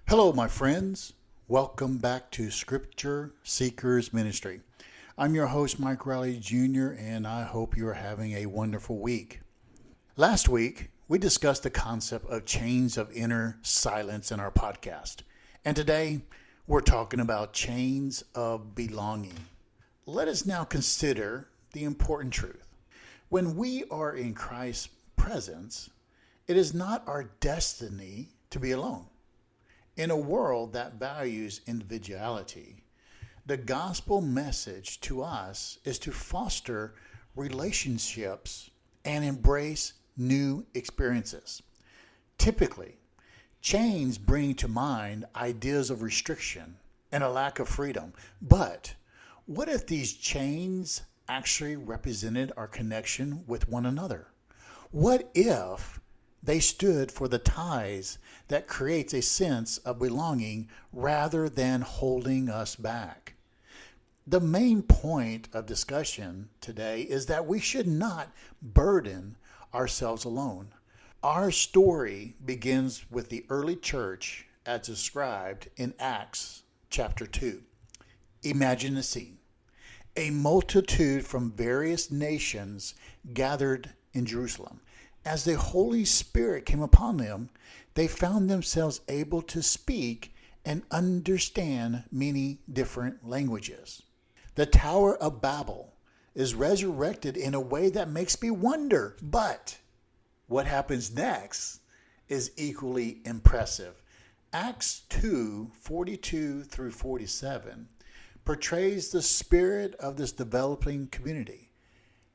Hello, my friends. Welcome back to Scripture Seekers Ministry. I'm your host, Mike Riley Jr., and I hope you are having a wonderful week. Last week, we discussed the concept of chains of inner silence in our podcast. And today, we're talking about chains of belonging. Let us now consider the important truth. When we are in Christ's presence, it is not our destiny to be alone. In a world that values individuality, the gospel message to us is to foster relationships and embrace new experiences. Typically, chains bring to mind ideas of restriction and a lack of freedom. But what if these chains actually represented our connection with one another? What if they stood for the ties that creates a sense of belonging rather than holding us back? The main point of discussion today is that we should not burden ourselves alone. Our story begins with the early church as described in Acts chapter 2. Imagine the scene. A multitude from various nations gathered in Jerusalem. As the Holy Spirit came upon them, they found themselves able to speak and understand many different languages. The Tower of Babel is resurrected in a way that makes me wonder, but what happens next is equally impressive. Acts 2:42 through 47 portrays the spirit of this developing community.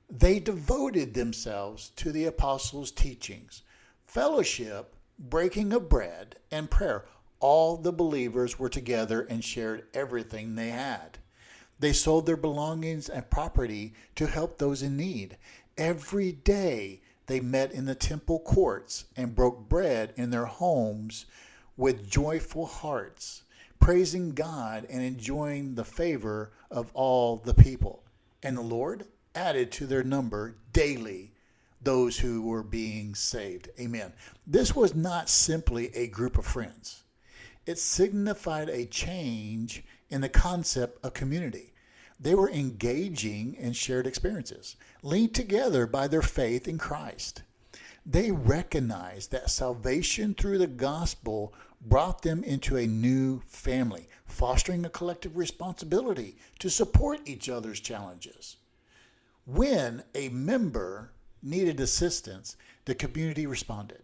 They devoted themselves to the apostles' teachings, fellowship, breaking of bread, and prayer. All the believers were together and shared everything they had. They sold their belongings and property to help those in need. Every day they met in the temple courts and broke bread in their homes with joyful hearts, praising God and enjoying the favor of all the people. And the Lord added to their number daily those who were being saved. Amen. This was not simply a group of friends. It signified a change in the concept of community. They were engaging in shared experiences, linked together by their faith in Christ. They recognized that salvation through the gospel brought them into a new family, fostering a collective responsibility to support each other's challenges. When a member needed assistance, the community responded.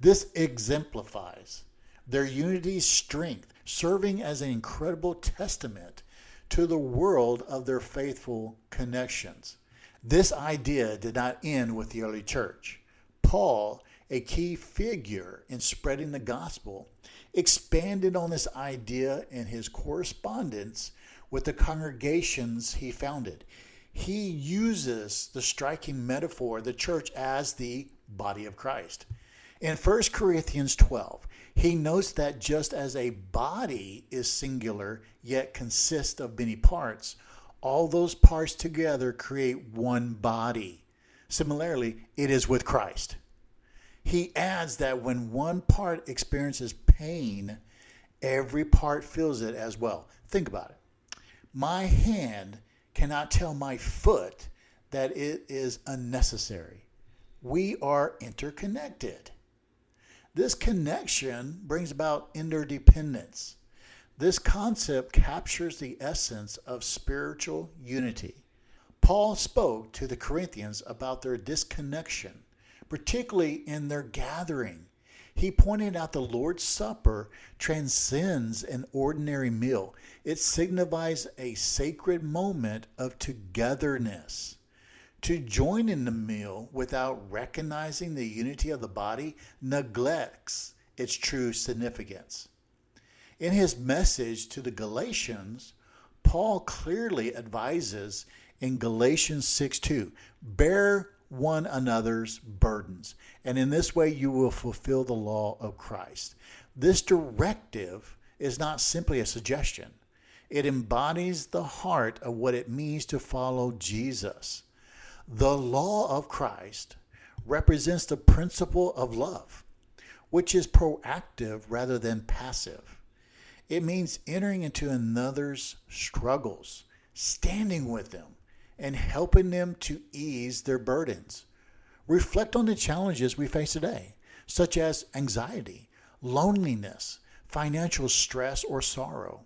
This exemplifies their unity's strength, serving as an incredible testament to the world of their faithful connections. This idea did not end with the early church. Paul, a key figure in spreading the gospel, expanded on this idea in his correspondence with the congregations he founded. He uses the striking metaphor of the church as the body of Christ. In 1 Corinthians 12, he notes that just as a body is singular yet consists of many parts, all those parts together create one body. Similarly, it is with Christ. He adds that when one part experiences pain, every part feels it as well. Think about it. My hand cannot tell my foot that it is unnecessary. We are interconnected. This connection brings about interdependence. This concept captures the essence of spiritual unity. Paul spoke to the Corinthians about their disconnection, particularly in their gathering. He pointed out the Lord's Supper transcends an ordinary meal. It signifies a sacred moment of togetherness. To join in the meal without recognizing the unity of the body neglects its true significance. In his message to the Galatians, Paul clearly advises in Galatians 6:2, bear one another's burdens, and in this way you will fulfill the law of Christ. This directive is not simply a suggestion. It embodies the heart of what it means to follow Jesus. The law of Christ represents the principle of love, which is proactive rather than passive. It means entering into another's struggles, standing with them, and helping them to ease their burdens. Reflect on the challenges we face today, such as anxiety, loneliness, financial stress, or sorrow.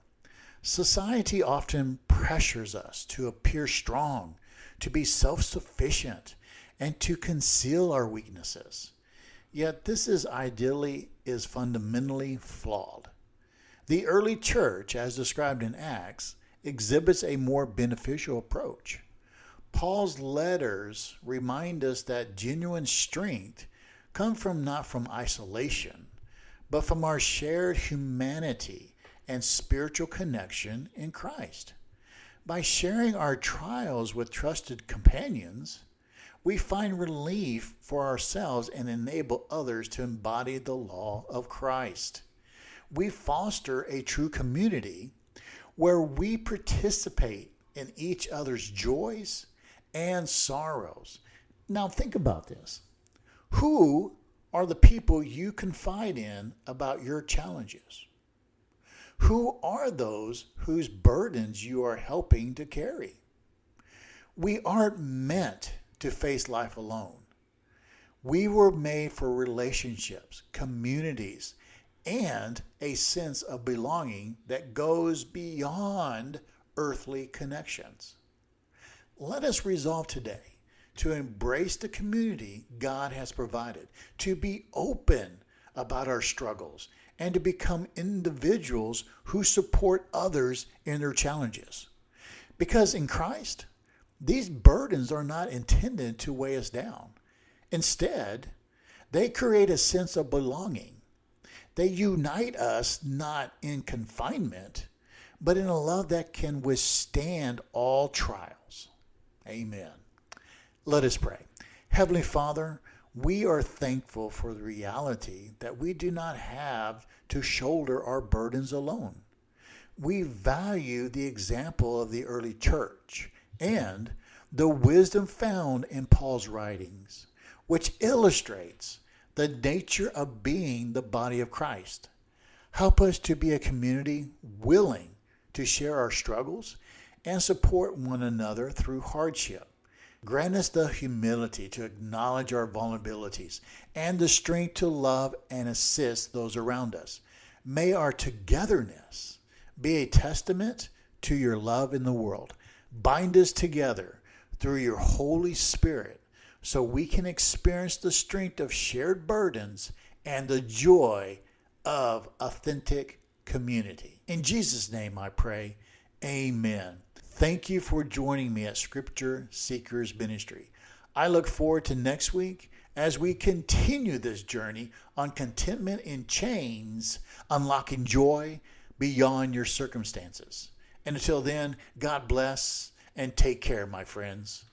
Society often pressures us to appear strong, to be self-sufficient, and to conceal our weaknesses. Yet this is fundamentally flawed. The early church, as described in Acts, exhibits a more beneficial approach. Paul's letters remind us that genuine strength comes not from isolation, but from our shared humanity and spiritual connection in Christ. By sharing our trials with trusted companions, we find relief for ourselves and enable others to embody the law of Christ. We foster a true community where we participate in each other's joys and sorrows. Now think about this. Who are the people you confide in about your challenges? Who are those whose burdens you are helping to carry? We aren't meant to face life alone. We were made for relationships, communities, and a sense of belonging that goes beyond earthly connections. Let us resolve today to embrace the community God has provided, to be open about our struggles, and to become individuals who support others in their challenges. Because in Christ, these burdens are not intended to weigh us down. Instead, they create a sense of belonging. They unite us not in confinement, but in a love that can withstand all trials. Amen. Let us pray. Heavenly Father, we are thankful for the reality that we do not have to shoulder our burdens alone. We value the example of the early church and the wisdom found in Paul's writings, which illustrates the nature of being the body of Christ. Help us to be a community willing to share our struggles and support one another through hardship. Grant us the humility to acknowledge our vulnerabilities and the strength to love and assist those around us. May our togetherness be a testament to your love in the world. Bind us together through your Holy Spirit so we can experience the strength of shared burdens and the joy of authentic community. In Jesus' name I pray, amen. Thank you for joining me at Scripture Seekers Ministry. I look forward to next week as we continue this journey on contentment in chains, unlocking joy beyond your circumstances. And until then, God bless and take care, my friends.